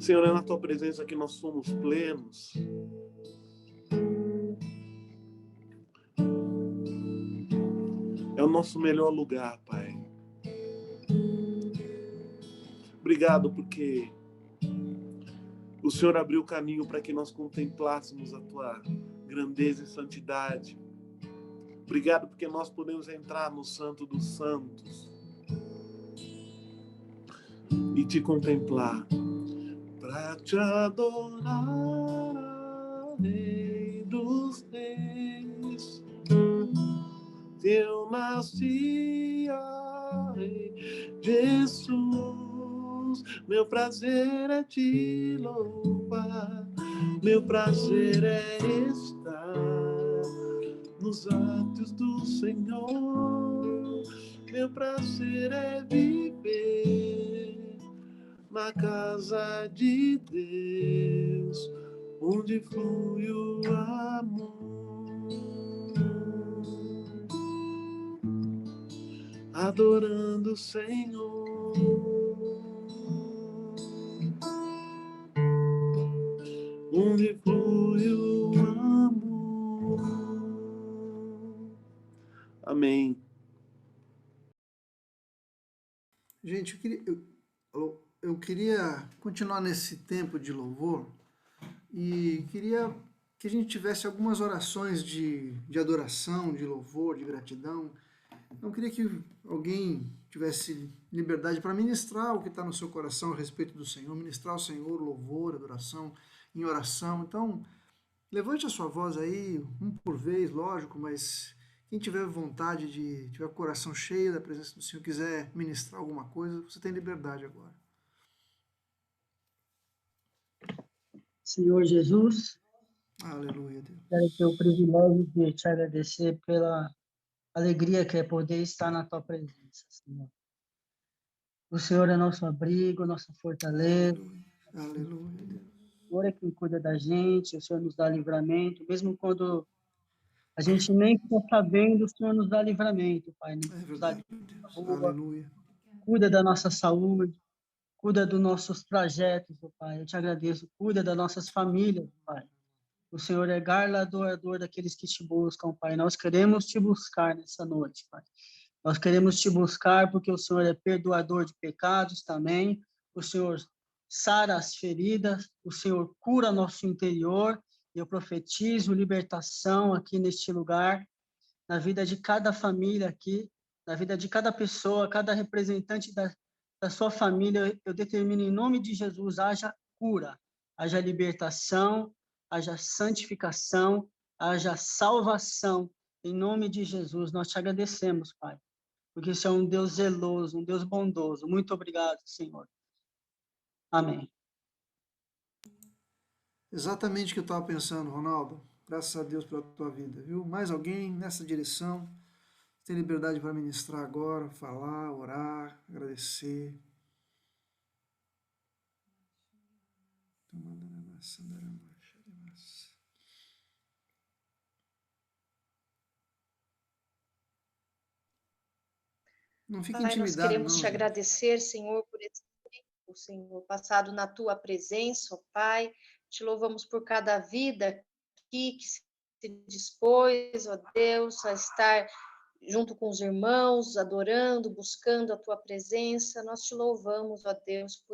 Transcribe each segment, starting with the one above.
Senhor, é na tua presença que nós somos plenos. É o nosso melhor lugar, Pai. Obrigado porque o Senhor abriu o caminho para que nós contemplássemos a tua grandeza e santidade. Obrigado porque nós podemos entrar no Santo dos Santos e te contemplar. Para te adorar, Rei dos Reis, eu nasci, Rei Jesus. Meu prazer é te louvar, meu prazer é estar nos atos do Senhor. Meu prazer é viver na casa de Deus, onde flui o amor. Adorando o Senhor, onde flui o amor. Amém. Gente, eu queria continuar nesse tempo de louvor e queria que a gente tivesse algumas orações de adoração, de louvor, de gratidão. Então, eu queria que alguém tivesse liberdade para ministrar o que está no seu coração a respeito do Senhor, ministrar ao Senhor louvor, adoração, em oração. Então, levante a sua voz aí, um por vez, lógico, mas quem tiver vontade tiver o coração cheio da presença do Senhor, quiser ministrar alguma coisa, você tem liberdade agora. Senhor Jesus, Aleluia, Deus. quero ter o privilégio de te agradecer pela alegria que é poder estar na tua presença, Senhor. O Senhor é nosso abrigo, nossa fortaleza. Aleluia, aleluia, Deus. O Senhor é quem cuida da gente, o Senhor nos dá livramento, mesmo quando a gente nem está sabendo, o Senhor nos dá livramento, Pai. É Nos dá verdade, livramento na Deus. rua, Aleluia. cuida da nossa saúde, cuida dos nossos trajetos, Pai. Eu te agradeço, cuida das nossas famílias, Pai. O Senhor é galardoador daqueles que te buscam, Pai. Nós queremos te buscar nessa noite, Pai. Nós queremos te buscar porque o Senhor é perdoador de pecados também. O Senhor sara as feridas, o Senhor cura nosso interior. Eu profetizo libertação aqui neste lugar, na vida de cada família aqui, na vida de cada pessoa, cada representante da sua família. Eu determino em nome de Jesus, haja cura, haja libertação, haja santificação, haja salvação. Em nome de Jesus, nós te agradecemos, Pai, porque você é um Deus zeloso, um Deus bondoso. Muito obrigado, Senhor. Amém. Exatamente o que eu estava pensando, Ronaldo. Graças a Deus pela tua vida, viu? Mais alguém nessa direção? Tem liberdade para ministrar agora, falar, orar, agradecer. Não fique Pai, nós intimidado, queremos não, te gente. agradecer, Senhor, por esse tempo, Senhor, passado na tua presença, ó Pai. Te louvamos por cada vida aqui que se dispôs, ó Deus, a estar junto com os irmãos, adorando, buscando a tua presença. Nós te louvamos, ó Deus,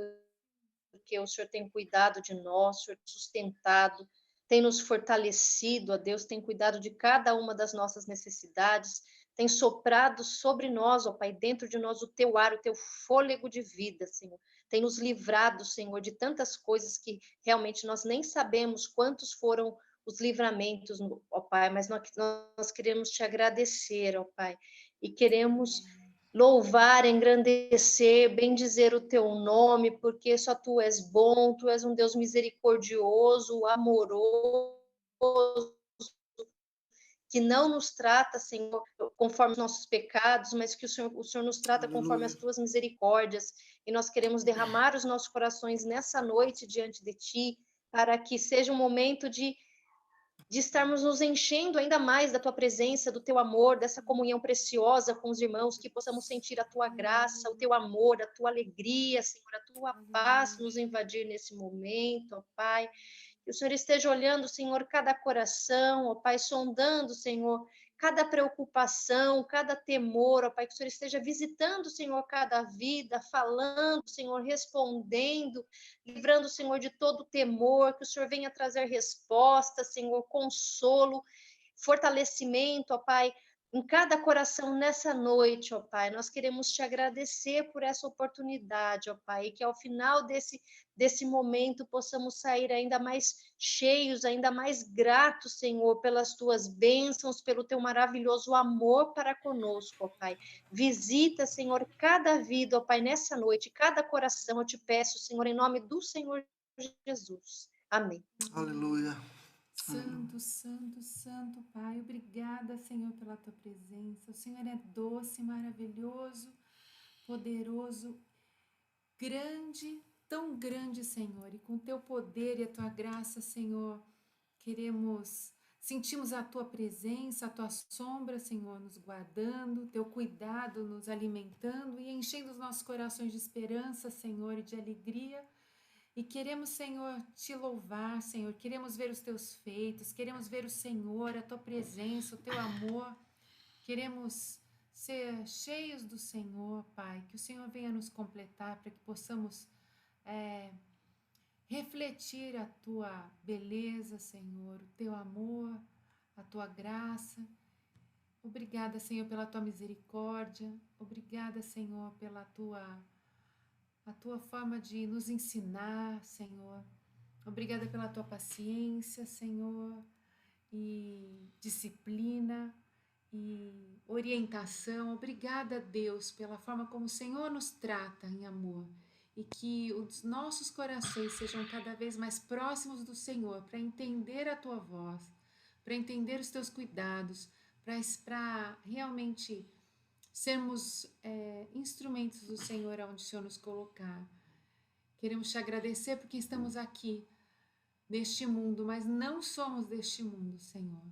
porque o Senhor tem cuidado de nós, o Senhor tem sustentado, tem nos fortalecido, ó Deus, tem cuidado de cada uma das nossas necessidades, tem soprado sobre nós, ó Pai, dentro de nós o teu ar, o teu fôlego de vida, Senhor. Tem nos livrado, Senhor, de tantas coisas que realmente nós nem sabemos quantos foram os livramentos, ó Pai, mas nós queremos te agradecer, ó Pai, e queremos louvar, engrandecer, bendizer o teu nome, porque só tu és bom, tu és um Deus misericordioso, amoroso, que não nos trata, Senhor, conforme os nossos pecados, mas que o Senhor nos trata conforme as tuas misericórdias, e nós queremos derramar os nossos corações nessa noite diante de ti, para que seja um momento de de estarmos nos enchendo ainda mais da tua presença, do teu amor, dessa comunhão preciosa com os irmãos, que possamos sentir a tua graça, o teu amor, a tua alegria, Senhor, a tua paz nos invadir nesse momento, ó Pai. Que o Senhor esteja olhando, Senhor, cada coração, ó Pai, sondando, Senhor, cada preocupação, cada temor, ó Pai, que o Senhor esteja visitando, Senhor, cada vida, falando, Senhor, respondendo, livrando, Senhor, de todo temor, que o Senhor venha trazer resposta, Senhor, consolo, fortalecimento, ó Pai, em cada coração nessa noite, ó Pai. Nós queremos te agradecer por essa oportunidade, ó Pai, e que ao final desse momento possamos sair ainda mais cheios, ainda mais gratos, Senhor, pelas tuas bênçãos, pelo teu maravilhoso amor para conosco, ó Pai. Visita, Senhor, cada vida, ó Pai, nessa noite, cada coração, eu te peço, Senhor, em nome do Senhor Jesus. Amém. Aleluia. Santo, santo, santo Pai, obrigada, Senhor, pela tua presença. O Senhor é doce, maravilhoso, poderoso, grande, tão grande, Senhor. E com teu poder e a tua graça, Senhor, sentimos a tua presença, a tua sombra, Senhor, nos guardando, teu cuidado nos alimentando e enchendo os nossos corações de esperança, Senhor, e de alegria. E queremos, Senhor, te louvar, Senhor, queremos ver os teus feitos, queremos ver o Senhor, a tua presença, o teu amor, queremos ser cheios do Senhor, Pai, que o Senhor venha nos completar para que possamos refletir a tua beleza, Senhor, o teu amor, a tua graça. Obrigada, Senhor, pela tua misericórdia, obrigada, Senhor, pela a tua forma de nos ensinar, Senhor. Obrigada pela tua paciência, Senhor, e disciplina e orientação. Obrigada, Deus, pela forma como o Senhor nos trata em amor e que os nossos corações sejam cada vez mais próximos do Senhor para entender a tua voz, para entender os teus cuidados, para realmente sermos instrumentos do Senhor aonde o Senhor nos colocar. Queremos te agradecer porque estamos aqui neste mundo, mas não somos deste mundo, Senhor.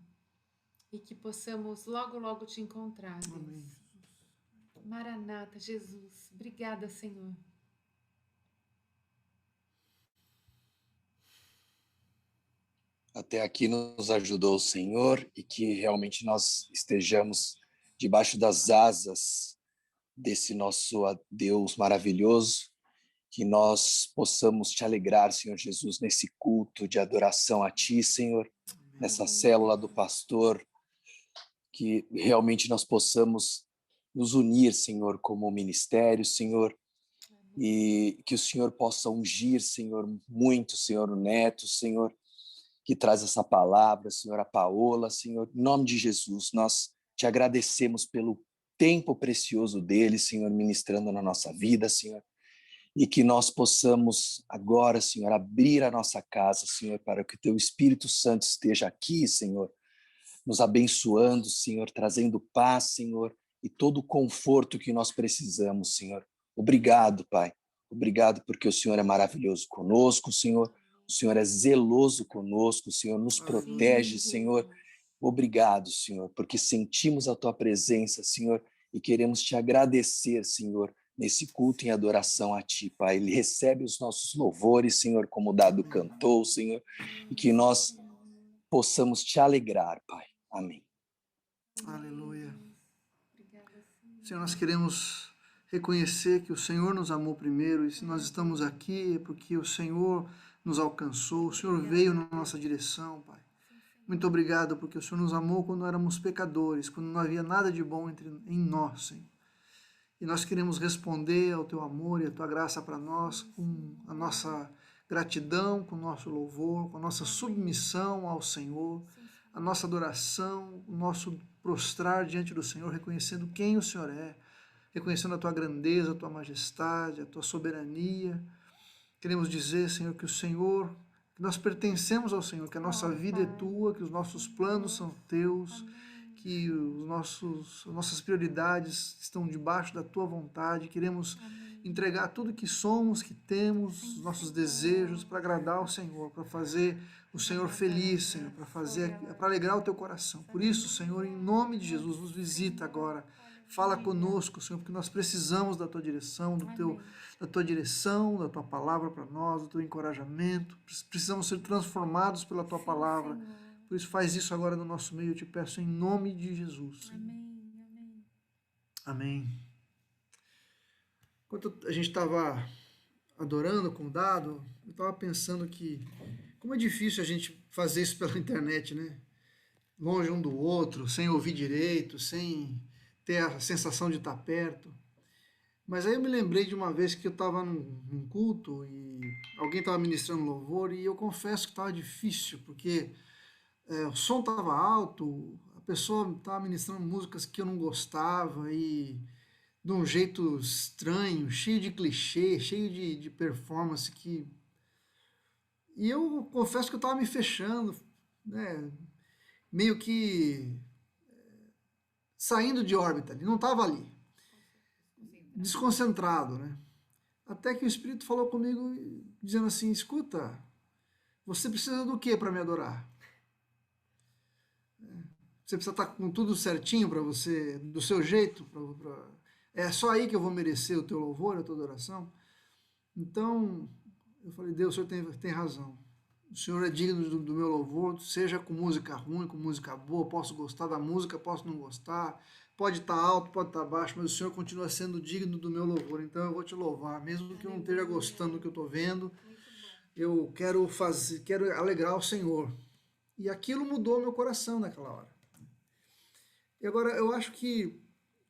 E que possamos logo, logo te encontrar, Deus. Amém. Maranata, Jesus. Obrigada, Senhor. Até aqui nos ajudou o Senhor e que realmente nós estejamos debaixo das asas desse nosso Deus maravilhoso, que nós possamos te alegrar, Senhor Jesus, nesse culto de adoração a Ti, Senhor, nessa célula do pastor, que realmente nós possamos nos unir, Senhor, como ministério, Senhor, e que o Senhor possa ungir, Senhor, muito, Senhor, o Neto, Senhor, que traz essa palavra, Senhor, a Paola, Senhor, em nome de Jesus, nós te agradecemos pelo tempo precioso dele, Senhor, ministrando na nossa vida, Senhor, e que nós possamos agora, Senhor, abrir a nossa casa, Senhor, para que o teu Espírito Santo esteja aqui, Senhor, nos abençoando, Senhor, trazendo paz, Senhor, e todo o conforto que nós precisamos, Senhor. Obrigado, Pai. Obrigado porque o Senhor é maravilhoso conosco, Senhor. O Senhor é zeloso conosco, o Senhor nos protege, Senhor. Obrigado, Senhor, porque sentimos a tua presença, Senhor, e queremos te agradecer, Senhor, nesse culto em adoração a ti, Pai. Ele recebe os nossos louvores, Senhor, como o Dado cantou, Senhor, e que nós possamos te alegrar, Pai. Amém. Aleluia. Senhor, nós queremos reconhecer que o Senhor nos amou primeiro, e se nós estamos aqui é porque o Senhor nos alcançou, o Senhor veio na nossa direção, Pai. Muito obrigado, porque o Senhor nos amou quando éramos pecadores, quando não havia nada de bom em nós, Senhor. E nós queremos responder ao teu amor e à tua graça para nós com a nossa gratidão, com o nosso louvor, com a nossa submissão ao Senhor, a nossa adoração, o nosso prostrar diante do Senhor, reconhecendo quem o Senhor é, reconhecendo a tua grandeza, a tua majestade, a tua soberania. Queremos dizer, Senhor, que o Senhor, que nós pertencemos ao Senhor, que a nossa vida é tua, que os nossos planos são teus, que nossas prioridades estão debaixo da tua vontade. Queremos entregar tudo que somos, que temos, os nossos desejos, para agradar ao Senhor, para fazer o Senhor feliz, Senhor, para alegrar o teu coração. Por isso, Senhor, em nome de Jesus, nos visita agora. Fala conosco, Senhor, porque nós precisamos da tua direção, da tua palavra para nós, do teu encorajamento. Precisamos ser transformados pela tua palavra. Por isso, faz isso agora no nosso meio, eu te peço em nome de Jesus. Senhor. Amém. Amém. Enquanto a gente estava adorando com o Dado, eu estava pensando que como é difícil a gente fazer isso pela internet, né? Longe um do outro, sem ouvir direito, sem ter a sensação de estar perto. Mas aí eu me lembrei de uma vez que eu estava num culto e alguém estava ministrando louvor e eu confesso que estava difícil, porque o som estava alto, a pessoa estava ministrando músicas que eu não gostava e de um jeito estranho, cheio de clichê, cheio de performance que... E eu confesso que eu estava me fechando, né, meio que saindo de órbita, ele não estava ali, desconcentrado, né? Até que o Espírito falou comigo dizendo assim, escuta, você precisa do que para me adorar? Você precisa estar com tudo certinho para você, do seu jeito, é só aí que eu vou merecer o teu louvor, a tua adoração? Então, eu falei, Deus, o Senhor tem razão. O Senhor é digno do meu louvor, seja com música ruim, com música boa, posso gostar da música, posso não gostar, pode estar alto, pode estar baixo, mas o Senhor continua sendo digno do meu louvor, então eu vou te louvar, mesmo que eu não esteja gostando do que eu estou vendo, eu quero alegrar o Senhor. E aquilo mudou meu coração naquela hora. E agora, eu acho que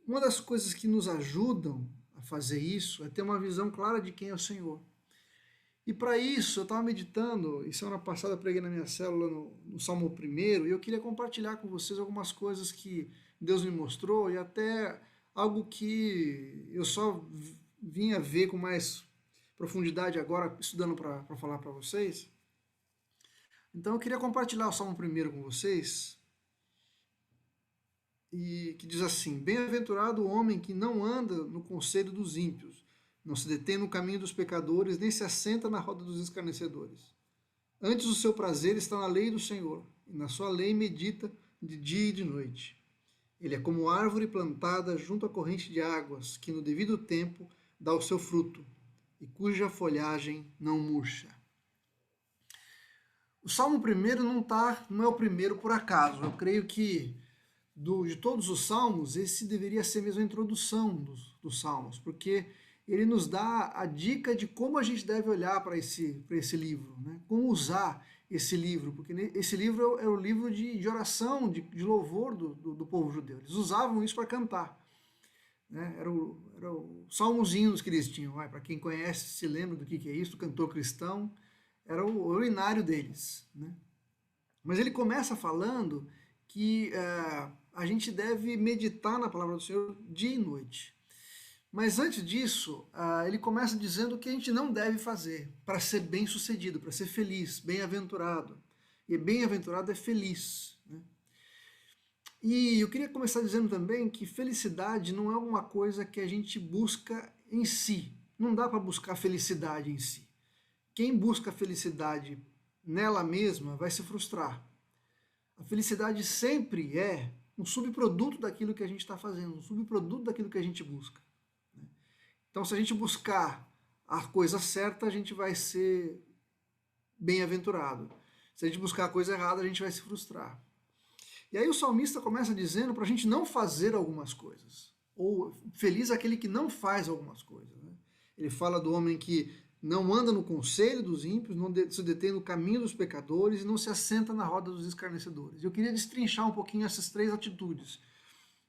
uma das coisas que nos ajudam a fazer isso é ter uma visão clara de quem é o Senhor. E para isso, eu estava meditando, e semana passada eu preguei na minha célula no Salmo 1, e eu queria compartilhar com vocês algumas coisas que Deus me mostrou, e até algo que eu só vim a ver com mais profundidade agora, estudando para falar para vocês. Então eu queria compartilhar o Salmo 1 com vocês, e que diz assim, bem-aventurado o homem que não anda no conselho dos ímpios, não se detém no caminho dos pecadores, nem se assenta na roda dos escarnecedores. Antes o seu prazer está na lei do Senhor, e na sua lei medita de dia e de noite. Ele é como árvore plantada junto à corrente de águas, que no devido tempo dá o seu fruto, e cuja folhagem não murcha. O Salmo 1 não é o primeiro por acaso. Eu creio que de todos os salmos, esse deveria ser mesmo a introdução dos salmos, porque ele nos dá a dica de como a gente deve olhar para esse livro, né? Como usar esse livro, porque esse livro é o livro de oração, de louvor do povo judeu. Eles usavam isso para cantar. Né? Era o salmozinhos que eles tinham. Para quem conhece, se lembra do que é isso, o cantor cristão, era o urinário deles. Né? Mas ele começa falando que a gente deve meditar na palavra do Senhor dia e noite. Mas antes disso, ele começa dizendo o que a gente não deve fazer para ser bem-sucedido, para ser feliz, bem-aventurado. E bem-aventurado é feliz. Né? E eu queria começar dizendo também que felicidade não é uma coisa que a gente busca em si. Não dá para buscar felicidade em si. Quem busca felicidade nela mesma vai se frustrar. A felicidade sempre é um subproduto daquilo que a gente está fazendo, um subproduto daquilo que a gente busca. Então, se a gente buscar a coisa certa, a gente vai ser bem-aventurado. Se a gente buscar a coisa errada, a gente vai se frustrar. E aí o salmista começa dizendo para a gente não fazer algumas coisas. Ou feliz aquele que não faz algumas coisas. Né? Ele fala do homem que não anda no conselho dos ímpios, não se detém no caminho dos pecadores e não se assenta na roda dos escarnecedores. Eu queria destrinchar um pouquinho essas três atitudes,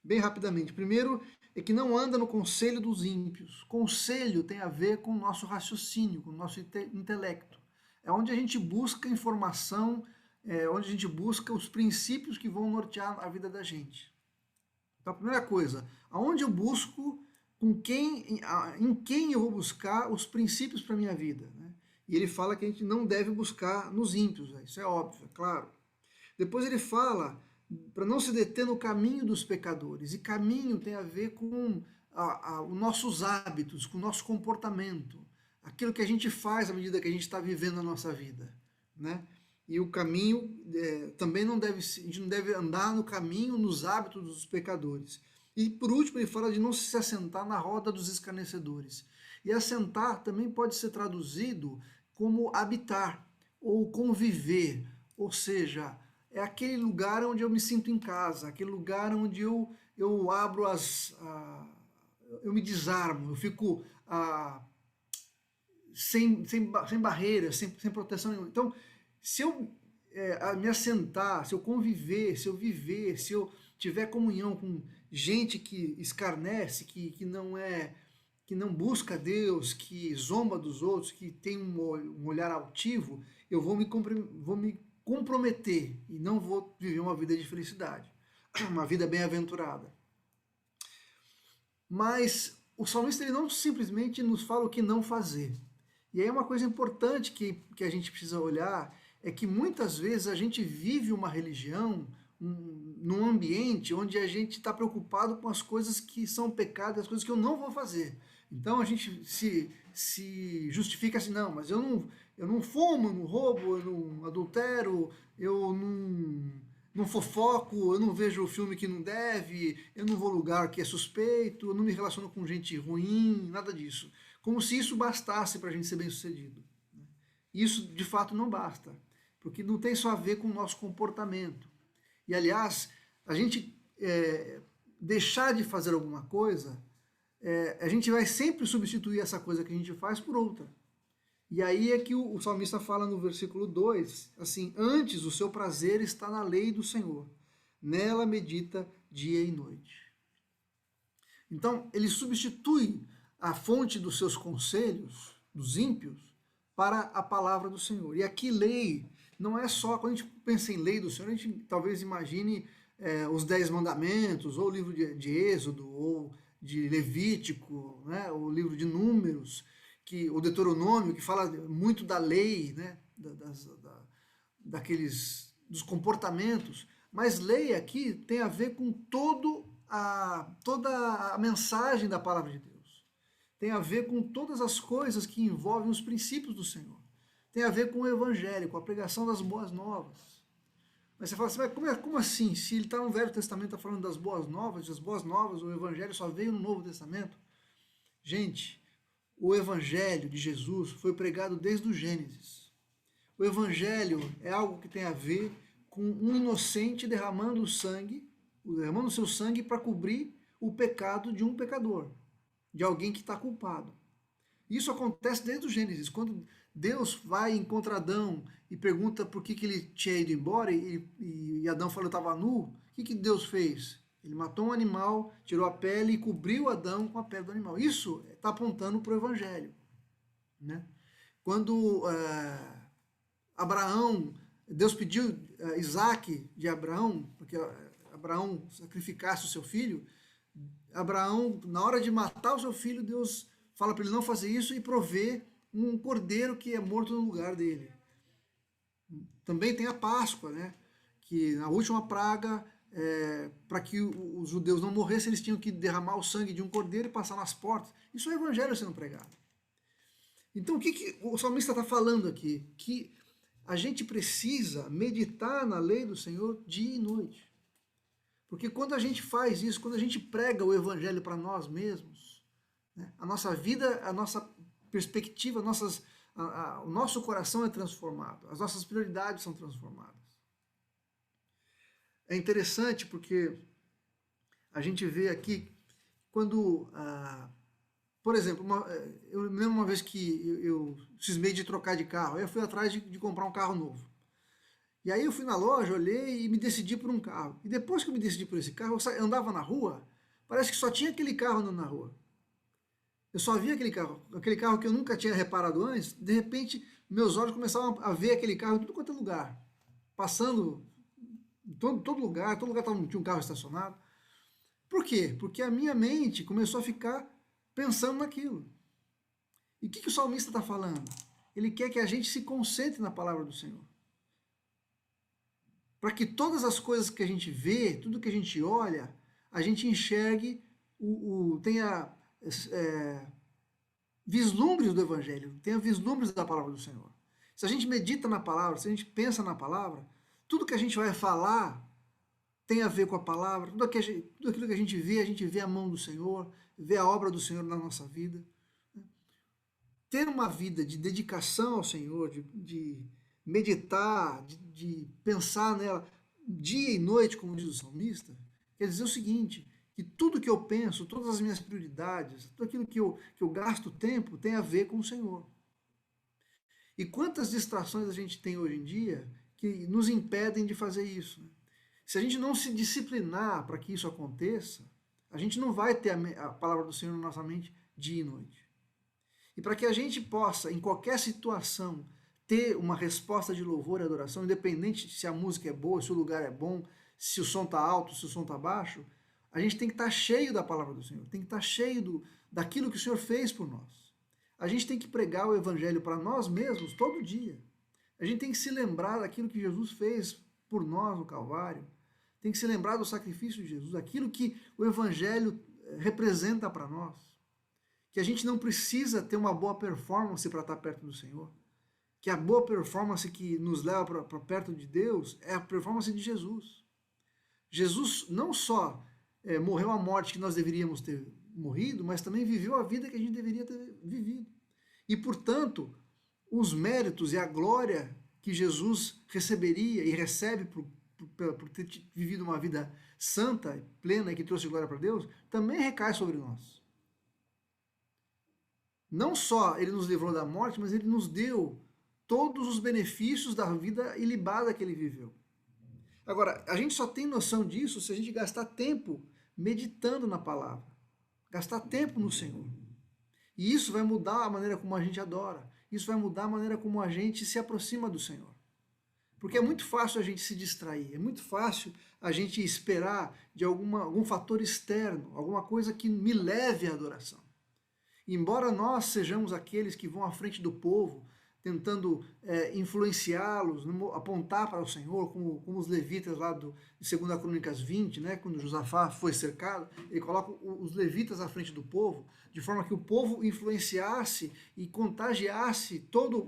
bem rapidamente. Primeiro, é que não anda no conselho dos ímpios. Conselho tem a ver com o nosso raciocínio, com o nosso intelecto. É onde a gente busca informação, onde a gente busca os princípios que vão nortear a vida da gente. Então, a primeira coisa, aonde eu busco, em quem eu vou buscar os princípios para a minha vida. Né? E ele fala que a gente não deve buscar nos ímpios, isso é óbvio, é claro. Depois ele fala para não se deter no caminho dos pecadores. E caminho tem a ver com os nossos hábitos, com o nosso comportamento, aquilo que a gente faz à medida que a gente está vivendo a nossa vida, né? E o caminho também não deve, a gente não deve andar no caminho, nos hábitos dos pecadores. E por último ele fala de não se assentar na roda dos escarnecedores. E assentar também pode ser traduzido como habitar ou conviver, ou seja, é aquele lugar onde eu me sinto em casa, aquele lugar onde eu abro eu me desarmo, eu fico sem barreiras, sem proteção nenhuma. Então, se eu me assentar, se eu conviver, se eu viver, se eu tiver comunhão com gente que escarnece, que não busca Deus, que zomba dos outros, que tem um olhar altivo, eu vou me comprometer e não vou viver uma vida de felicidade, uma vida bem-aventurada. Mas o salmista ele não simplesmente nos fala o que não fazer. E aí uma coisa importante que a gente precisa olhar é que muitas vezes a gente vive uma religião num ambiente onde a gente está preocupado com as coisas que são pecado, as coisas que eu não vou fazer. Então a gente se justifica assim, não, mas eu não fumo, eu não roubo, eu não adultero, eu não fofoco, eu não vejo filme que não deve, eu não vou lugar que é suspeito, eu não me relaciono com gente ruim, nada disso. Como se isso bastasse para a gente ser bem-sucedido. Isso, de fato, não basta, porque não tem só a ver com o nosso comportamento. E, aliás, a gente deixar de fazer alguma coisa, a gente vai sempre substituir essa coisa que a gente faz por outra. E aí é que o salmista fala no versículo 2, assim, antes o seu prazer está na lei do Senhor, nela medita dia e noite. Então, ele substitui a fonte dos seus conselhos, dos ímpios, para a palavra do Senhor. E aqui lei não é só, quando a gente pensa em lei do Senhor, a gente talvez imagine os 10 mandamentos, ou o livro de Êxodo, ou de Levítico, né, ou o livro de Números, o Deuteronômio, que fala muito da lei, né, dos comportamentos, mas lei aqui tem a ver com toda a mensagem da palavra de Deus. Tem a ver com todas as coisas que envolvem os princípios do Senhor. Tem a ver com o evangelho, com a pregação das boas novas. Mas você fala assim, mas como assim? Se ele está no Velho Testamento, está falando das boas novas, o evangelho só veio no Novo Testamento. Gente, o evangelho de Jesus foi pregado desde o Gênesis. O evangelho é algo que tem a ver com um inocente derramando seu sangue para cobrir o pecado de um pecador, de alguém que está culpado. Isso acontece desde o Gênesis, quando Deus vai e encontra Adão e pergunta por que ele tinha ido embora e Adão falou que estava nu. O que Deus fez? Ele matou um animal, tirou a pele e cobriu Adão com a pele do animal. Isso está apontando para o Evangelho. Né? Quando Deus pediu Isaac de Abraão, porque Abraão sacrificasse o seu filho, Abraão, na hora de matar o seu filho, Deus fala para ele não fazer isso e provê um cordeiro que é morto no lugar dele. Também tem a Páscoa, né? Que na última praga, para que os judeus não morressem, eles tinham que derramar o sangue de um cordeiro e passar nas portas. Isso é o evangelho sendo pregado. Então o que o salmista está falando aqui? Que a gente precisa meditar na lei do Senhor dia e noite. Porque quando a gente faz isso, quando a gente prega o evangelho para nós mesmos, né, a nossa vida, a nossa perspectiva, o nosso coração é transformado, as nossas prioridades são transformadas. É interessante porque a gente vê aqui, quando, por exemplo, eu me lembro uma vez que eu cismei de trocar de carro, eu fui atrás de comprar um carro novo. E aí eu fui na loja, olhei e me decidi por um carro. E depois que eu me decidi por esse carro, eu andava na rua, parece que só tinha aquele carro andando na rua. Eu só via aquele carro que eu nunca tinha reparado antes, de repente meus olhos começavam a ver aquele carro em tudo quanto é lugar. Passando em todo lugar tinha um carro estacionado. Por quê? Porque a minha mente começou a ficar pensando naquilo. E o que o salmista está falando? Ele quer que a gente se concentre na palavra do Senhor. para que todas as coisas que a gente vê, tudo que a gente olha, a gente enxergue, tenha vislumbres do Evangelho, tenha vislumbres da palavra do Senhor. Se a gente medita na palavra, se a gente pensa na palavra, tudo que a gente vai falar tem a ver com a palavra, tudo aquilo que a gente vê a mão do Senhor, vê a obra do Senhor na nossa vida. Ter uma vida de dedicação ao Senhor, de meditar, de pensar nela dia e noite, como diz o salmista, quer dizer o seguinte, que tudo que eu penso, todas as minhas prioridades, tudo aquilo que eu gasto tempo tem a ver com o Senhor. E quantas distrações a gente tem hoje em dia que nos impedem de fazer isso, né? Se a gente não se disciplinar para que isso aconteça, a gente não vai ter a palavra do Senhor na nossa mente dia e noite. E para que a gente possa, em qualquer situação, ter uma resposta de louvor e adoração, independente se a música é boa, se o lugar é bom, se o som está alto, se o som está baixo, a gente tem que estar cheio da palavra do Senhor, tem que estar cheio daquilo que o Senhor fez por nós. A gente tem que pregar o Evangelho para nós mesmos todo dia. A gente tem que se lembrar daquilo que Jesus fez por nós no Calvário. Tem que se lembrar do sacrifício de Jesus, aquilo que o Evangelho representa para nós. Que a gente não precisa ter uma boa performance para estar perto do Senhor. Que a boa performance que nos leva para perto de Deus é a performance de Jesus. Jesus não só morreu a morte que nós deveríamos ter morrido, mas também viveu a vida que a gente deveria ter vivido. E, portanto, os méritos e a glória que Jesus receberia e recebe por ter vivido uma vida santa, plena e que trouxe glória para Deus, também recai sobre nós. Não só ele nos livrou da morte, mas ele nos deu todos os benefícios da vida ilibada que ele viveu. Agora, a gente só tem noção disso se a gente gastar tempo meditando na palavra, gastar tempo no Senhor. E isso vai mudar a maneira como a gente adora, isso vai mudar a maneira como a gente se aproxima do Senhor. Porque é muito fácil a gente se distrair, é muito fácil a gente esperar de algum fator externo, alguma coisa que me leve à adoração. Embora nós sejamos aqueles que vão à frente do povo, tentando influenciá-los, apontar para o Senhor, como os levitas lá de 2 Crônicas 20, né, quando Josafá foi cercado, ele coloca os levitas à frente do povo, de forma que o povo influenciasse e contagiasse todo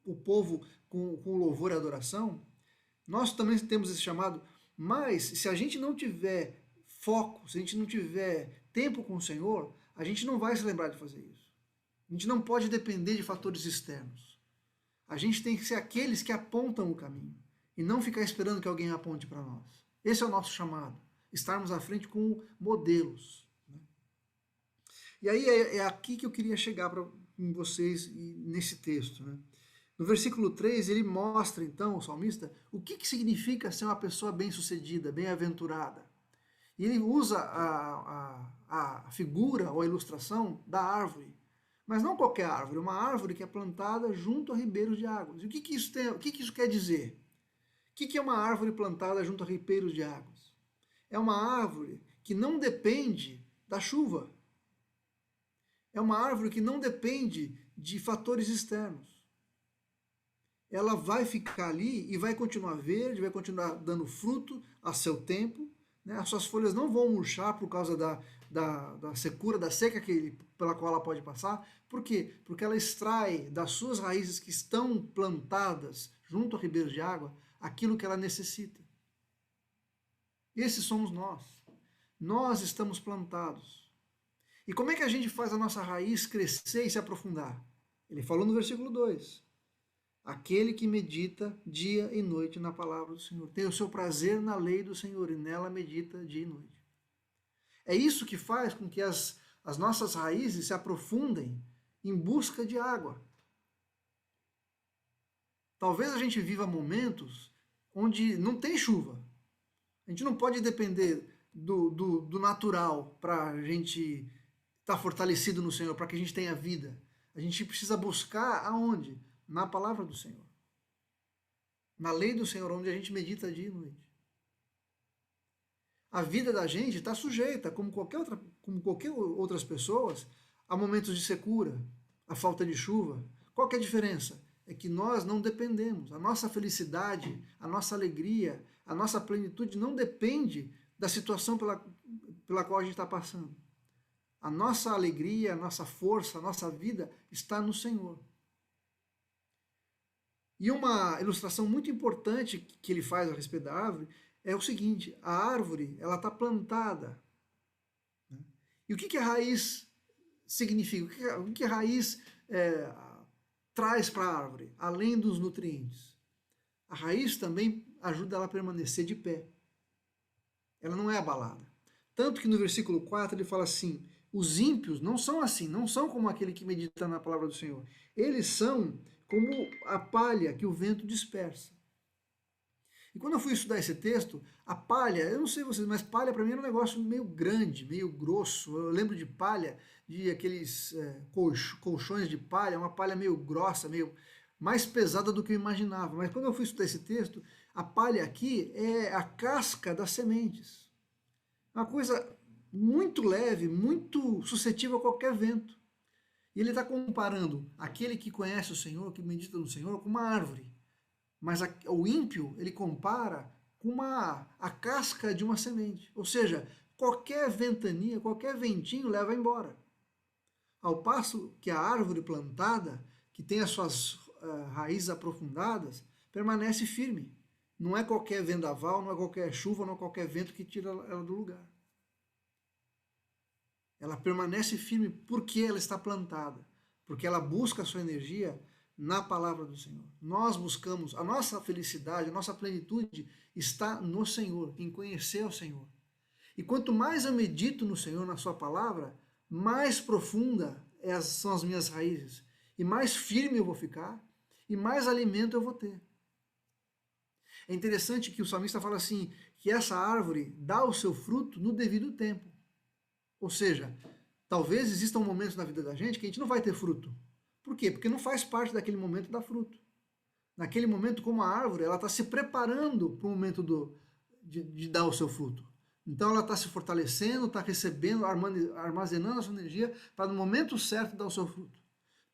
o povo com louvor e adoração. Nós também temos esse chamado, mas se a gente não tiver foco, se a gente não tiver tempo com o Senhor, a gente não vai se lembrar de fazer isso. A gente não pode depender de fatores externos. A gente tem que ser aqueles que apontam o caminho e não ficar esperando que alguém aponte para nós. Esse é o nosso chamado, estarmos à frente com modelos. Né? E aí é aqui que eu queria chegar com vocês nesse texto. Né? No versículo 3, ele mostra, então, o salmista, o que significa ser uma pessoa bem-sucedida, bem-aventurada. E ele usa a figura ou a ilustração da árvore. Mas não qualquer árvore, uma árvore que é plantada junto a ribeiros de águas. E o que isso quer dizer? O que é uma árvore plantada junto a ribeiros de águas? É uma árvore que não depende da chuva. É uma árvore que não depende de fatores externos. Ela vai ficar ali e vai continuar verde, vai continuar dando fruto a seu tempo. Né? As suas folhas não vão murchar por causa da secura, da seca pela qual ela pode passar. Por quê? Porque ela extrai das suas raízes que estão plantadas junto a ribeiros de água aquilo que ela necessita. Esses somos nós. Nós estamos plantados. E como é que a gente faz a nossa raiz crescer e se aprofundar? Ele falou no versículo 2. Aquele que medita dia e noite na palavra do Senhor. Tem o seu prazer na lei do Senhor e nela medita dia e noite. É isso que faz com que as nossas raízes se aprofundem em busca de água. Talvez a gente viva momentos onde não tem chuva. A gente não pode depender do natural para a gente estar fortalecido no Senhor, para que a gente tenha vida. A gente precisa buscar aonde? Na palavra do Senhor. Na lei do Senhor, onde a gente medita dia e noite. A vida da gente está sujeita, como qualquer outras pessoas, a momentos de secura, a falta de chuva. Qual que é a diferença? É que nós não dependemos. A nossa felicidade, a nossa alegria, a nossa plenitude não depende da situação pela qual a gente está passando. A nossa alegria, a nossa força, a nossa vida está no Senhor. E uma ilustração muito importante que ele faz a respeito da árvore é o seguinte: a árvore, ela está plantada. Né? E o que a raiz significa? O que a raiz traz para a árvore, além dos nutrientes? A raiz também ajuda ela a permanecer de pé. Ela não é abalada. Tanto que no versículo 4 ele fala assim: os ímpios não são assim, não são como aquele que medita na palavra do Senhor. Eles são como a palha que o vento dispersa. E quando eu fui estudar esse texto, a palha, eu não sei vocês, mas palha para mim era um negócio meio grande, meio grosso. Eu lembro de palha, de aqueles colchões de palha, uma palha meio grossa, meio mais pesada do que eu imaginava. Mas quando eu fui estudar esse texto, a palha aqui é a casca das sementes. Uma coisa muito leve, muito suscetível a qualquer vento. E ele está comparando aquele que conhece o Senhor, que medita no Senhor, com uma árvore. Mas o ímpio, ele compara com a casca de uma semente. Ou seja, qualquer ventania, qualquer ventinho leva embora. Ao passo que a árvore plantada, que tem as suas raízes aprofundadas, permanece firme. Não é qualquer vendaval, não é qualquer chuva, não é qualquer vento que tira ela do lugar. Ela permanece firme porque ela está plantada, porque ela busca a sua energia na palavra do Senhor. Nós buscamos, a nossa felicidade, a nossa plenitude está no Senhor, em conhecer o Senhor. E quanto mais eu medito no Senhor, na sua palavra, mais profunda são as minhas raízes, e mais firme eu vou ficar, e mais alimento eu vou ter. É interessante que o salmista fala assim, que essa árvore dá o seu fruto no devido tempo. Ou seja, talvez existam momentos na vida da gente que a gente não vai ter fruto. Por quê? Porque não faz parte daquele momento dar fruto. Naquele momento, como a árvore, ela está se preparando para o momento de dar o seu fruto. Então ela está se fortalecendo, está recebendo, armazenando a sua energia para no momento certo dar o seu fruto.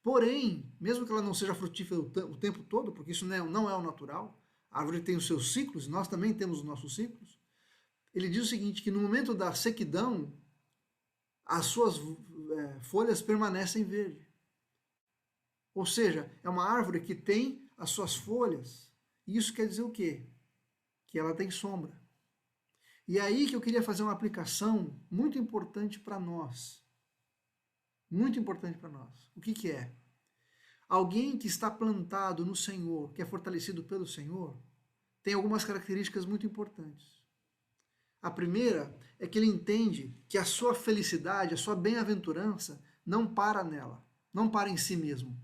Porém, mesmo que ela não seja frutífera o tempo todo, porque isso não é o natural, a árvore tem os seus ciclos, nós também temos os nossos ciclos, ele diz o seguinte, que no momento da sequidão, as suas folhas permanecem verdes. Ou seja, é uma árvore que tem as suas folhas. E isso quer dizer o quê? Que ela tem sombra. E é aí que eu queria fazer uma aplicação muito importante para nós. Muito importante para nós. O que é? Alguém que está plantado no Senhor, que é fortalecido pelo Senhor, tem algumas características muito importantes. A primeira é que ele entende que a sua felicidade, a sua bem-aventurança não para nela, não para em si mesmo.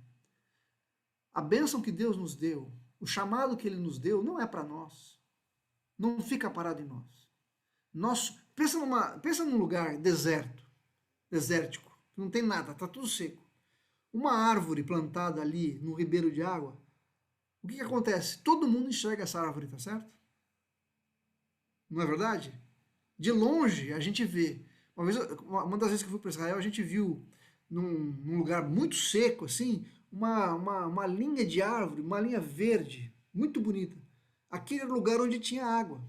A bênção que Deus nos deu, o chamado que Ele nos deu, não é para nós. Não fica parado em nós. Pensa num lugar desértico, que não tem nada, está tudo seco. Uma árvore plantada ali no ribeiro de água, o que acontece? Todo mundo enxerga essa árvore, tá certo? Não é verdade? De longe a gente vê. Uma das vezes que eu fui para Israel, a gente viu num lugar muito seco, assim, uma linha de árvore, uma linha verde, muito bonita. Aquele era o lugar onde tinha água.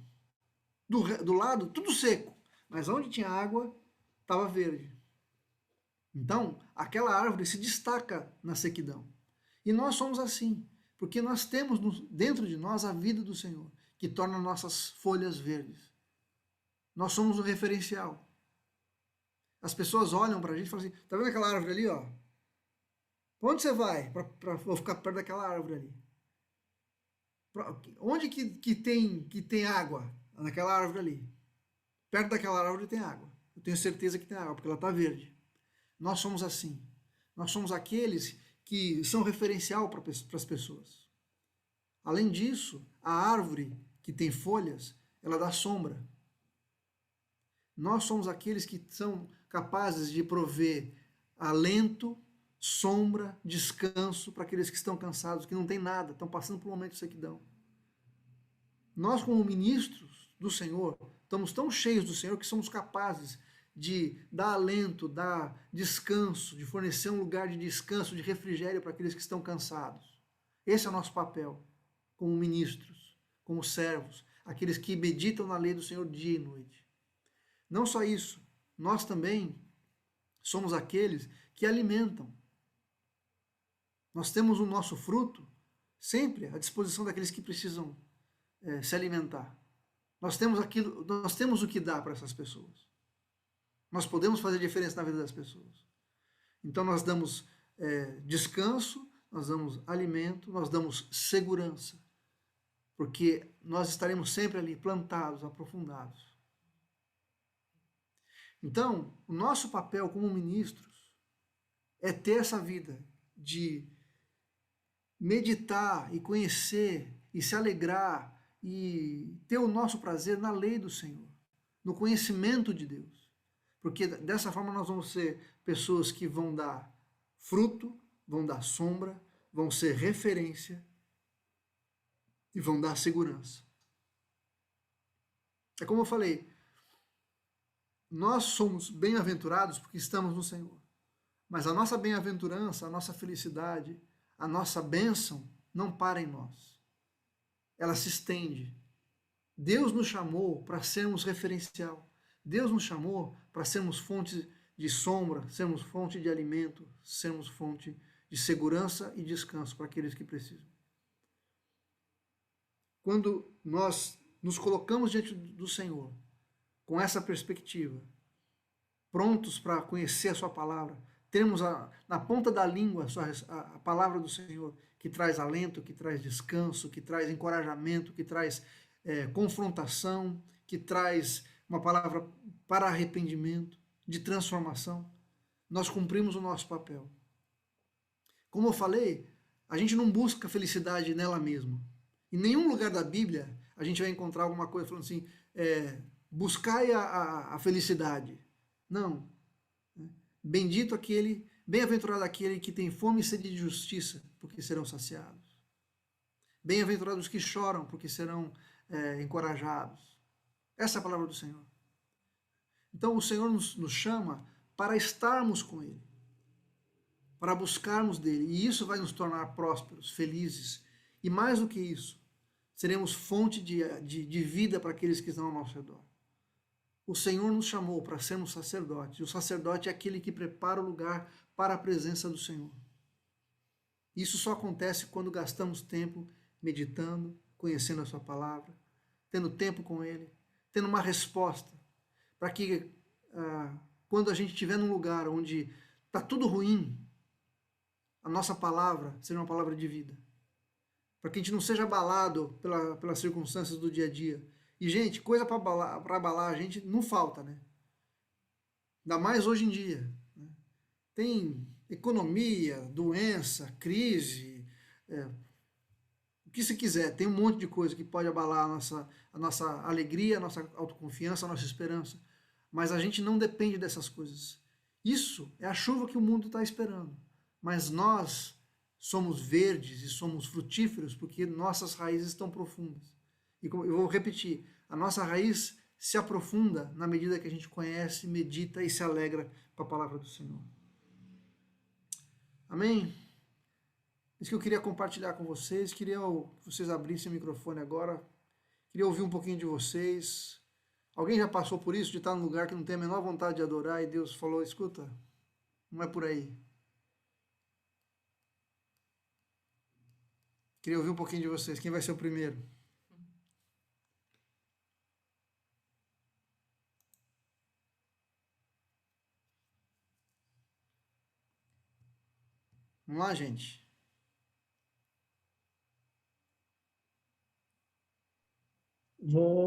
Do lado, tudo seco, mas onde tinha água, estava verde. Então, aquela árvore se destaca na sequidão. E nós somos assim, porque nós temos dentro de nós a vida do Senhor, que torna nossas folhas verdes. Nós somos um referencial. As pessoas olham para a gente e falam assim, tá vendo aquela árvore ali, ó? Pra onde você vai para ficar perto daquela árvore ali? Onde que tem água? Naquela árvore ali. Perto daquela árvore tem água. Eu tenho certeza que tem água, porque ela está verde. Nós somos assim. Nós somos aqueles que são referencial para as pessoas. Além disso, a árvore que tem folhas, ela dá sombra. Nós somos aqueles que são capazes de prover alento, sombra, descanso para aqueles que estão cansados, que não tem nada, estão passando por um momento de sequidão. Nós, como ministros do Senhor, estamos tão cheios do Senhor que somos capazes de dar alento, dar descanso, de fornecer um lugar de descanso, de refrigério para aqueles que estão cansados. Esse é o nosso papel como ministros, como servos. aqueles que meditam na lei do Senhor dia e noite. Não só isso, nós também somos aqueles que alimentam. Nós temos o nosso fruto sempre à disposição daqueles que precisam se alimentar. Nós temos o que dar para essas pessoas. Nós podemos fazer diferença na vida das pessoas. Então nós damos descanso, nós damos alimento, nós damos segurança, porque nós estaremos sempre ali plantados, aprofundados. Então, o nosso papel como ministros é ter essa vida de meditar e conhecer e se alegrar e ter o nosso prazer na lei do Senhor, no conhecimento de Deus. Porque dessa forma nós vamos ser pessoas que vão dar fruto, vão dar sombra, vão ser referência e vão dar segurança. É como eu falei, nós somos bem-aventurados porque estamos no Senhor. Mas a nossa bem-aventurança, a nossa felicidade, a nossa bênção não para em nós. Ela se estende. Deus nos chamou para sermos referencial. Deus nos chamou para sermos fonte de sombra, sermos fonte de alimento, sermos fonte de segurança e descanso para aqueles que precisam. Quando nós nos colocamos diante do Senhor, com essa perspectiva, prontos para conhecer a sua palavra, temos na ponta da língua a palavra do Senhor, que traz alento, que traz descanso, que traz encorajamento, que traz confrontação, que traz uma palavra para arrependimento, de transformação. Nós cumprimos o nosso papel. Como eu falei, a gente não busca felicidade nela mesma. Em nenhum lugar da Bíblia a gente vai encontrar alguma coisa falando assim, buscai a felicidade. Não. Bendito aquele, bem-aventurado aquele que tem fome e sede de justiça, porque serão saciados. Bem-aventurados os que choram, porque serão encorajados. Essa é a palavra do Senhor. Então o Senhor nos chama para estarmos com Ele, para buscarmos dele, e isso vai nos tornar prósperos, felizes, e mais do que isso, seremos fonte de vida para aqueles que estão ao nosso redor. O Senhor nos chamou para sermos sacerdotes, e o sacerdote é aquele que prepara o lugar para a presença do Senhor. Isso só acontece quando gastamos tempo meditando, conhecendo a sua palavra, tendo tempo com Ele, tendo uma resposta, para que quando a gente estiver num lugar onde está tudo ruim, a nossa palavra seja uma palavra de vida. Para que a gente não seja abalado pelas circunstâncias do dia a dia. E, gente, coisa para abalar a gente não falta, né? Ainda mais hoje em dia. Né? Tem economia, doença, crise, o que se quiser. Tem um monte de coisa que pode abalar a nossa alegria, a nossa autoconfiança, a nossa esperança. Mas a gente não depende dessas coisas. Isso é a chuva que o mundo está esperando. Mas nós somos verdes e somos frutíferos porque nossas raízes estão profundas. E eu vou repetir, a nossa raiz se aprofunda na medida que a gente conhece, medita e se alegra com a palavra do Senhor. Amém? Isso que eu queria compartilhar com vocês, queria que vocês abrissem o microfone agora, queria ouvir um pouquinho de vocês. Alguém já passou por isso, de estar num lugar que não tem a menor vontade de adorar e Deus falou, escuta, não é por aí. Queria ouvir um pouquinho de vocês. Quem vai ser o primeiro? Vamos lá, gente.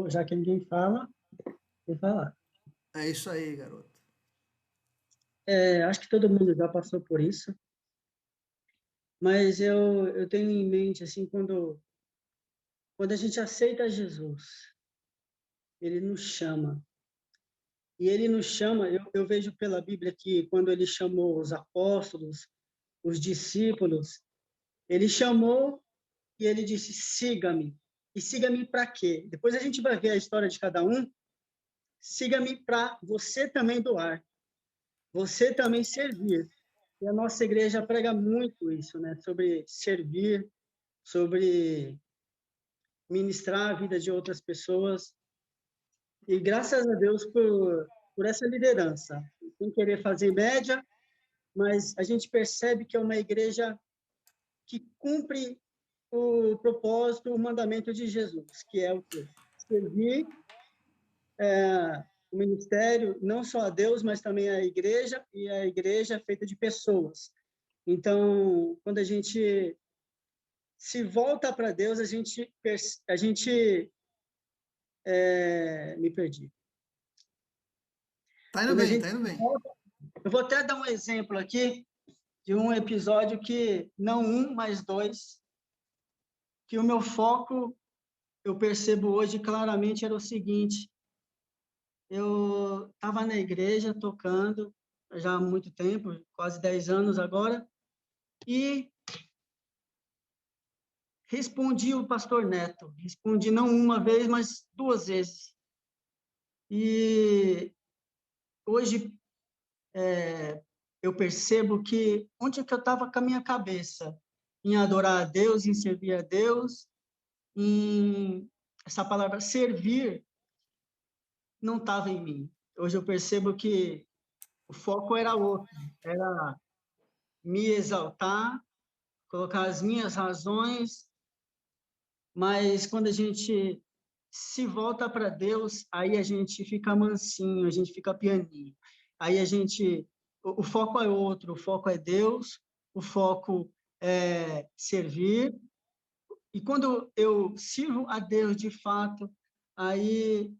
Já que ninguém fala, vou falar. É isso aí, garoto. Acho que todo mundo já passou por isso, mas eu tenho em mente, assim, quando a gente aceita Jesus, Ele nos chama. E Ele nos chama, eu vejo pela Bíblia que quando Ele chamou os apóstolos, os discípulos, Ele chamou e Ele disse, siga-me. E siga-me para quê? Depois a gente vai ver a história de cada um. Siga-me para você também doar, você também servir. E a nossa igreja prega muito isso, né? Sobre servir, sobre ministrar a vida de outras pessoas. E graças a Deus por essa liderança. Sem querer fazer média, mas a gente percebe que é uma igreja que cumpre o propósito, o mandamento de Jesus, que é o quê? Servir o ministério, não só a Deus, mas também a igreja, e a igreja é feita de pessoas. Então, quando a gente se volta para Deus, a gente me perdi. Tá indo bem, tá indo bem. Eu vou até dar um exemplo aqui de um episódio que, não um, mas dois, que o meu foco, eu percebo hoje claramente, era o seguinte: eu estava na igreja tocando já há muito tempo, quase 10 anos agora, e respondi o pastor Neto. Respondi não uma vez, mas 2 vezes. E hoje eu percebo que onde é que eu estava com a minha cabeça? Em adorar a Deus, em servir a Deus, em essa palavra servir não estava em mim. Hoje eu percebo que o foco era outro, era me exaltar, colocar as minhas razões, mas quando a gente se volta para Deus, aí a gente fica mansinho, a gente fica pianinho. Aí o foco é outro, o foco é Deus, o foco é servir. E quando eu sirvo a Deus de fato, aí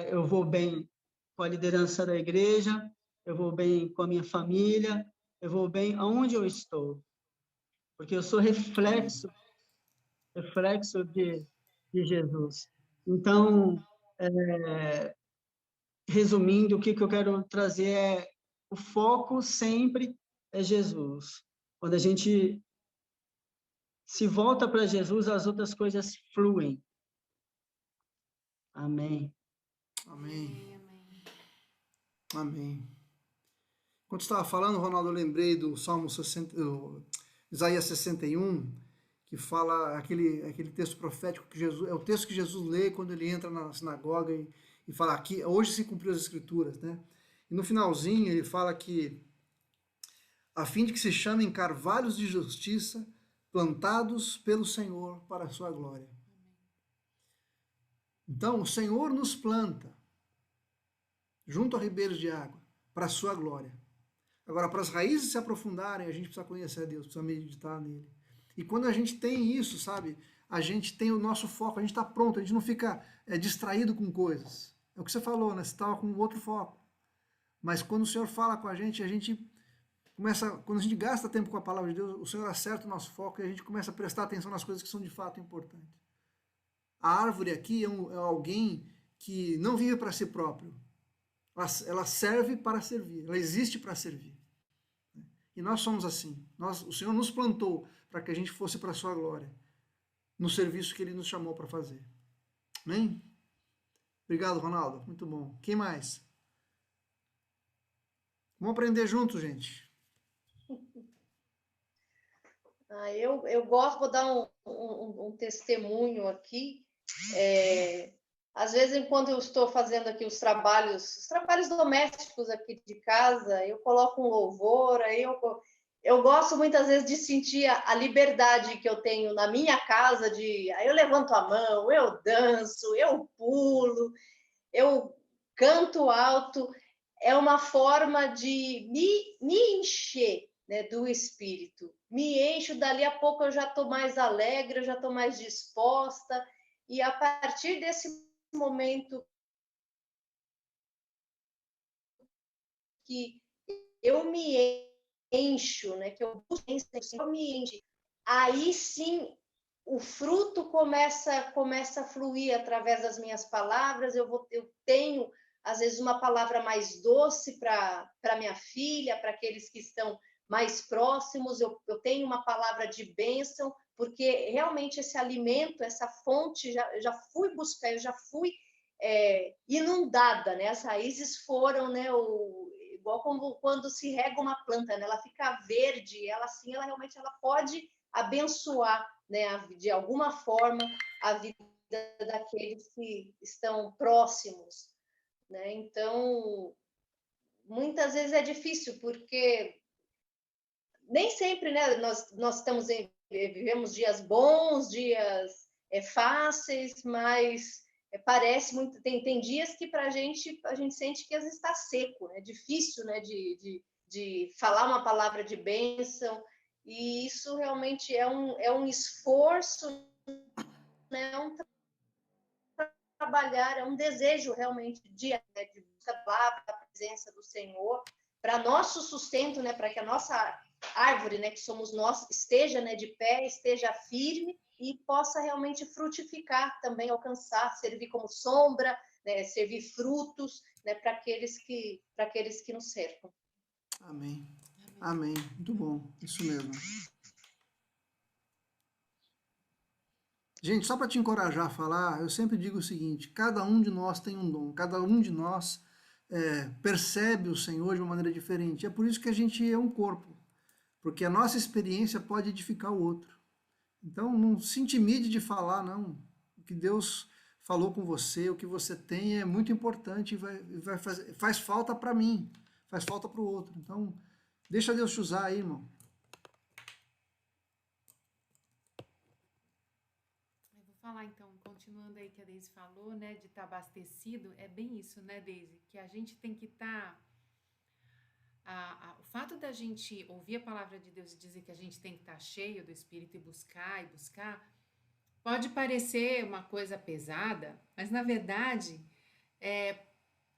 eu vou bem com a liderança da igreja, eu vou bem com a minha família, eu vou bem aonde eu estou, porque eu sou reflexo de Jesus. Então, resumindo, o que eu quero trazer é o foco sempre é Jesus. Quando a gente se volta para Jesus, as outras coisas fluem. Amém. Amém. Amém. Quando você estava falando, Ronaldo, eu lembrei do Salmo 60, Isaías 61, que fala aquele texto profético que Jesus, é o texto que Jesus lê quando ele entra na sinagoga e fala aqui, hoje se cumpriu as escrituras, né? E no finalzinho ele fala que a fim de que se chamem carvalhos de justiça plantados pelo Senhor para a sua glória. Então, o Senhor nos planta junto a ribeiros de água para a sua glória. Agora, para as raízes se aprofundarem, a gente precisa conhecer a Deus, precisa meditar nele. E quando a gente tem isso, sabe, a gente tem o nosso foco, a gente está pronto, a gente não fica distraído com coisas. É o que você falou, né? Você estava com outro foco. Mas quando o Senhor fala com a gente começa, quando a gente gasta tempo com a palavra de Deus, o Senhor acerta o nosso foco e a gente começa a prestar atenção nas coisas que são de fato importantes. A árvore aqui é alguém que não vive para si próprio. Ela serve para servir, ela existe para servir. E nós somos assim. O Senhor nos plantou para que a gente fosse para a sua glória, no serviço que Ele nos chamou para fazer. Amém? Obrigado, Ronaldo. Muito bom. Quem mais? Vamos aprender juntos, gente. Eu gosto, vou dar um testemunho aqui. Às vezes, enquanto eu estou fazendo aqui os trabalhos domésticos aqui de casa, eu coloco um louvor, aí eu gosto muitas vezes de sentir a liberdade que eu tenho na minha casa, aí eu levanto a mão, eu danço, eu pulo, eu canto alto, é uma forma de me encher, né, do Espírito. Me encho, dali a pouco eu já estou mais alegre, eu já estou mais disposta, e a partir desse momento que eu me encho, né, que eu me encho, aí sim o fruto começa a fluir através das minhas palavras. Eu tenho às vezes uma palavra mais doce para minha filha, para aqueles que estão mais próximos, eu tenho uma palavra de bênção, porque realmente esse alimento, essa fonte, já fui buscar, eu já fui inundada, né? As raízes foram, né, igual como quando se rega uma planta, né? Ela fica verde, ela realmente ela pode abençoar né, de alguma forma, a vida daqueles que estão próximos, né? Então, muitas vezes é difícil, porque nem sempre, né, nós vivemos dias bons, dias fáceis, mas parece muito. Tem dias que para a gente sente que às vezes está seco, né? Difícil, né, de falar uma palavra de bênção, e isso realmente é um esforço, né, trabalhar, é um desejo realmente né, de buscar a palavra, a presença do Senhor, para nosso sustento, né, para que a nossa árvore, né, que somos nós, esteja, né, de pé, esteja firme e possa realmente frutificar também, alcançar, servir como sombra, né, servir frutos, né, para aqueles que nos cercam. Amém. Amém. Muito bom. Isso mesmo. Gente, só para te encorajar a falar, eu sempre digo o seguinte: cada um de nós tem um dom, cada um de nós percebe o Senhor de uma maneira diferente. É por isso que a gente é um corpo, porque a nossa experiência pode edificar o outro. Então, não se intimide de falar, não. O que Deus falou com você, o que você tem é muito importante e faz falta para mim, faz falta para o outro. Então, deixa Deus te usar aí, irmão. Eu vou falar então, continuando aí que a Deise falou, né, de estar abastecido, é bem isso, né, Deise? Que a gente tem que estar... o fato da gente ouvir a palavra de Deus e dizer que a gente tem que estar cheio do Espírito e buscar, pode parecer uma coisa pesada, mas na verdade,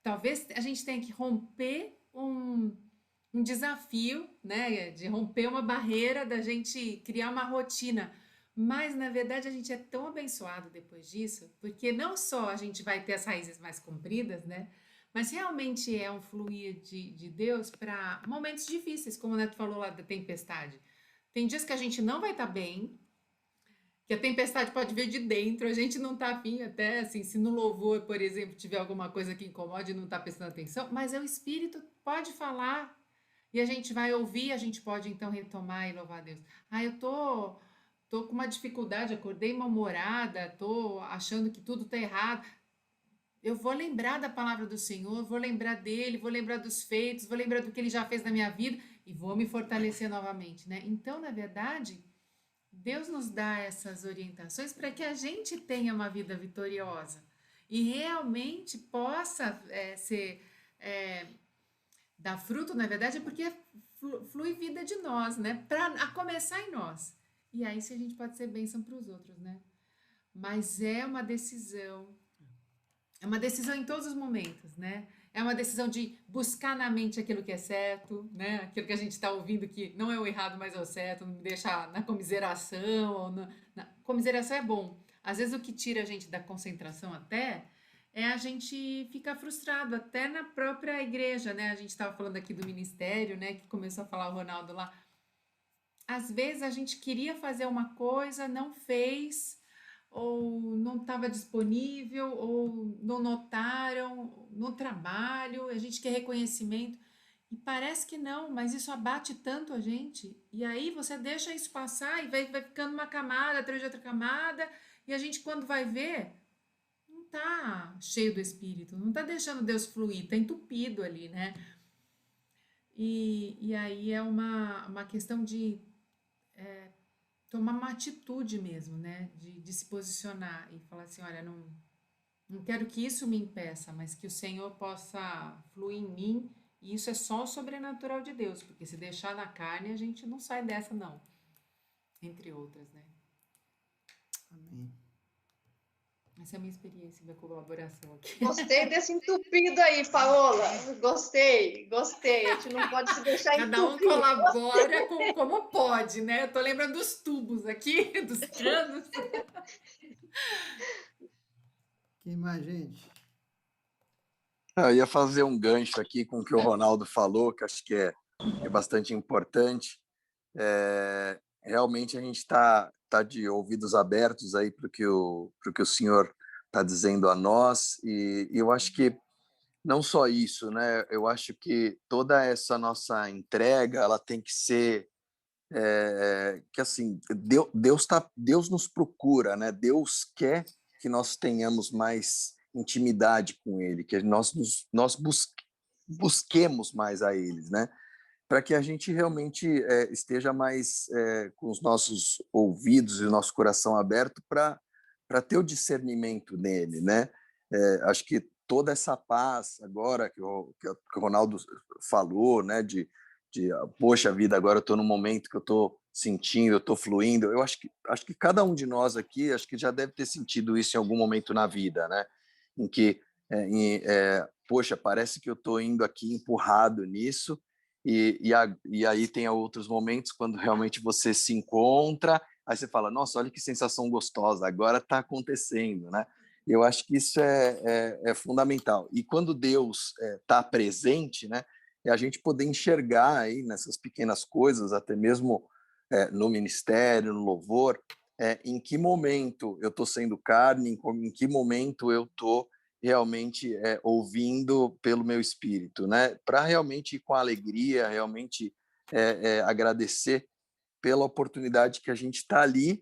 talvez a gente tenha que romper um desafio, né, de romper uma barreira, da gente criar uma rotina. Mas, na verdade, a gente é tão abençoado depois disso, porque não só a gente vai ter as raízes mais compridas, né, mas realmente é um fluir de Deus para momentos difíceis, como o Neto falou lá da tempestade. Tem dias que a gente não vai estar bem, que a tempestade pode vir de dentro, a gente não tá afim, até assim, se no louvor, por exemplo, tiver alguma coisa que incomode e não tá prestando atenção, mas o Espírito pode falar e a gente vai ouvir, a gente pode então retomar e louvar a Deus. Eu tô com uma dificuldade, acordei mal-humorada, tô achando que tudo tá errado. Eu vou lembrar da palavra do Senhor, vou lembrar dele, vou lembrar dos feitos, vou lembrar do que ele já fez na minha vida e vou me fortalecer novamente, né? Então, na verdade, Deus nos dá essas orientações para que a gente tenha uma vida vitoriosa e realmente possa dar fruto, na verdade, é porque flui vida de nós, né? A começar em nós. E aí, se a gente pode ser bênção para os outros, né? Mas é uma decisão em todos os momentos, né? É uma decisão de buscar na mente aquilo que é certo, né? Aquilo que a gente está ouvindo que não é o errado, mas é o certo, não me deixar na comiseração. Comiseração é bom. Às vezes o que tira a gente da concentração até é a gente ficar frustrado, até na própria igreja, né? A gente estava falando aqui do ministério, né? Que começou a falar o Ronaldo lá. Às vezes a gente queria fazer uma coisa, não fez, ou não estava disponível, ou não notaram no trabalho, a gente quer reconhecimento, e parece que não, mas isso abate tanto a gente, e aí você deixa isso passar e vai ficando uma camada atrás de outra camada, e a gente quando vai ver, não tá cheio do Espírito, não tá deixando Deus fluir, tá entupido ali, né? E aí é uma questão de tomar uma atitude mesmo, né? De se posicionar e falar assim, olha, não quero que isso me impeça, mas que o Senhor possa fluir em mim, e isso é só o sobrenatural de Deus, porque se deixar na carne, a gente não sai dessa, não. Entre outras, né? Amém. Essa é a minha experiência, minha colaboração aqui. Gostei desse entupido aí, Paola. Gostei. A gente não pode se deixar Cada entupir. um colabora como pode, né? Eu tô lembrando dos tubos aqui, dos canos. Quem mais, gente? Eu ia fazer um gancho aqui com o que o Ronaldo falou, que acho que é bastante importante. Realmente a gente está de ouvidos abertos aí para o que o Senhor está dizendo a nós, e eu acho que não só isso, né? Eu acho que toda essa nossa entrega ela tem que ser que assim, Deus nos procura, né? Deus quer que nós tenhamos mais intimidade com Ele, que nós busquemos mais a Ele, né? Para que a gente realmente esteja mais com os nossos ouvidos e o nosso coração aberto para ter o discernimento nele, né? Acho que toda essa paz agora que o Ronaldo falou, né? Poxa vida, agora eu estou num momento que eu estou sentindo, eu estou fluindo. Eu acho que cada um de nós aqui, acho que já deve ter sentido isso em algum momento na vida, né? Em que, poxa, parece que eu estou indo aqui empurrado nisso, e aí tem outros momentos quando realmente você se encontra, aí você fala, nossa, olha que sensação gostosa, agora está acontecendo, né? Eu acho que isso é fundamental. E quando Deus está presente, né? É a gente poder enxergar aí nessas pequenas coisas, até mesmo no ministério, no louvor, em que momento eu estou sendo carne, em que momento eu estou realmente ouvindo pelo meu espírito, né? Para realmente ir com alegria, realmente agradecer pela oportunidade que a gente está ali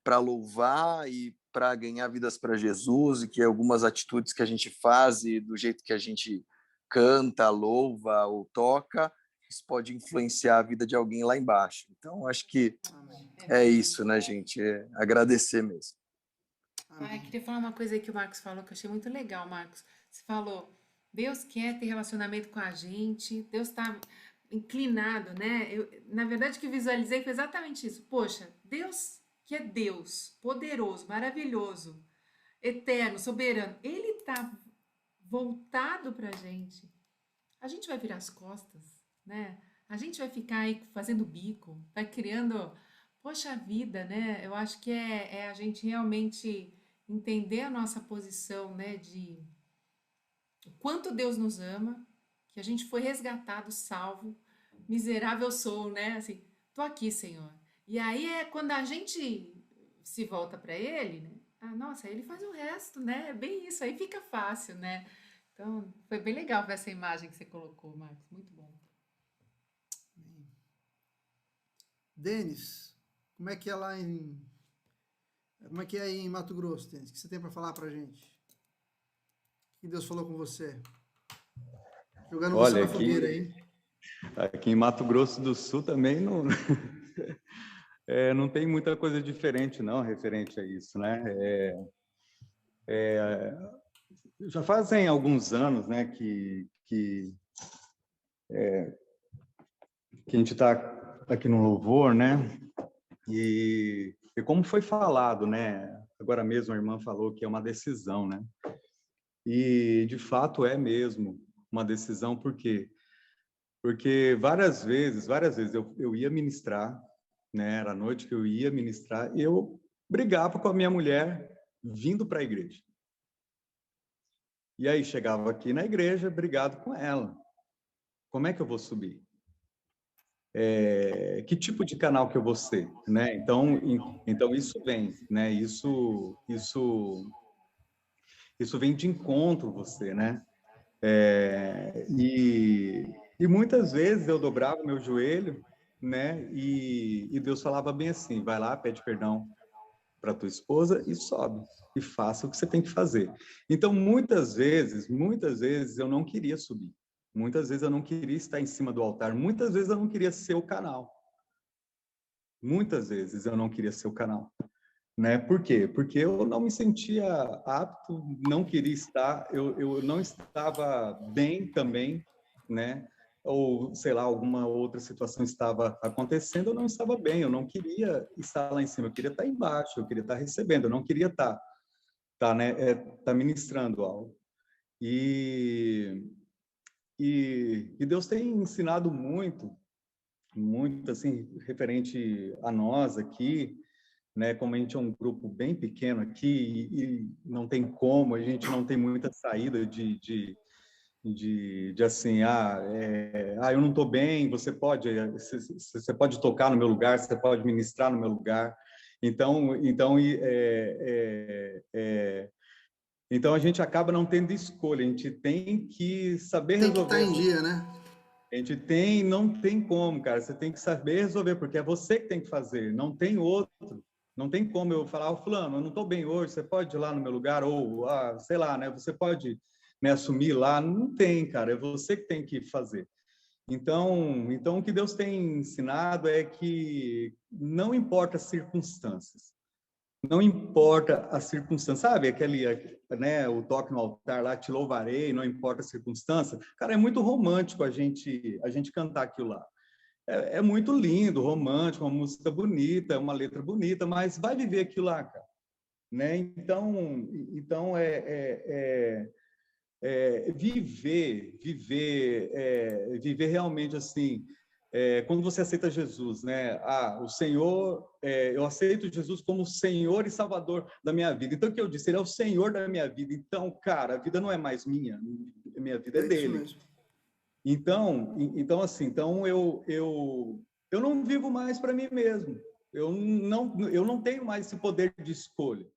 para louvar e para ganhar vidas para Jesus, e que algumas atitudes que a gente faz e do jeito que a gente canta, louva ou toca, isso pode influenciar a vida de alguém lá embaixo. Então, acho que é isso, né, gente? Agradecer mesmo. Ai, queria falar uma coisa aí que o Marcos falou, que eu achei muito legal, Marcos. Você falou, Deus quer ter relacionamento com a gente, Deus está inclinado, né? Na verdade, o que visualizei foi exatamente isso. Poxa, Deus, que é Deus, poderoso, maravilhoso, eterno, soberano, Ele está voltado para a gente vai virar as costas, né? A gente vai ficar aí fazendo bico, vai criando, poxa vida, né? Eu acho que é a gente realmente entender a nossa posição, né? De o quanto Deus nos ama, que a gente foi resgatado, salvo, miserável sou, né? Assim, tô aqui, Senhor. E aí é quando a gente se volta para Ele, né? Ah, nossa, Ele faz o resto, né? É bem isso, aí fica fácil, né? Então, foi bem legal ver essa imagem que você colocou, Marcos. Muito bom. Denis, como é que é lá em... Como é que é aí em Mato Grosso, Denis? O que você tem para falar para gente? O que Deus falou com você? Jogando você na fogueira aí. Aqui em Mato Grosso do Sul também não, não tem muita coisa diferente, não, referente a isso, né? Já fazem alguns anos, né, que a gente está aqui no louvor, né? E como foi falado, né? Agora mesmo a irmã falou que é uma decisão, né? E de fato é mesmo uma decisão, por quê? Porque várias vezes eu ia ministrar, né? Era a noite que eu ia ministrar, e eu brigava com a minha mulher vindo para a igreja. E aí chegava aqui na igreja, brigado com ela. Como é que eu vou subir? Que tipo de canal que eu vou ser, né? Então isso vem, né? Isso vem de encontro você, né? E muitas vezes eu dobrava o meu joelho, né? E Deus falava bem assim: vai lá, pede perdão para tua esposa e sobe e faça o que você tem que fazer. Então muitas vezes eu não queria subir. Muitas vezes eu não queria estar em cima do altar. Muitas vezes eu não queria ser o canal. Muitas vezes eu não queria ser o canal. Né? Por quê? Porque eu não me sentia apto, não queria estar, eu não estava bem também, né? Ou, sei lá, alguma outra situação estava acontecendo, eu não estava bem, eu não queria estar lá em cima, eu queria estar embaixo, eu queria estar recebendo, eu não queria estar ministrando algo. E Deus tem ensinado muito, assim, referente a nós aqui, né? Como a gente é um grupo bem pequeno aqui e não tem como, a gente não tem muita saída de assim, eu não estou bem, você pode tocar no meu lugar, você pode ministrar no meu lugar. Então a gente acaba não tendo escolha, a gente tem que saber Tem que resolver estar em dia, né? A gente tem, não tem como, cara. Você tem que saber resolver, porque é você que tem que fazer, não tem outro. Não tem como eu falar, fulano, eu não estou bem hoje, você pode ir lá no meu lugar, ou, sei lá, né? Você pode me assumir lá. Não tem, cara, é você que tem que fazer. Então o que Deus tem ensinado é que não importa as circunstâncias, não importa a circunstância, sabe? Né, o toque no altar lá, te louvarei, não importa a circunstância. Cara, é muito romântico a gente cantar aquilo lá. É muito lindo, romântico, uma música bonita, uma letra bonita, mas vai viver aquilo lá, cara. Né? Então viver realmente assim. Quando você aceita Jesus, né? O Senhor, eu aceito Jesus como Senhor e Salvador da minha vida. Então, o que eu disse? Ele é o Senhor da minha vida. Então, cara, a vida não é mais minha, a minha vida é dele. Isso mesmo. Então eu não vivo mais para mim mesmo. Eu não tenho mais esse poder de escolha.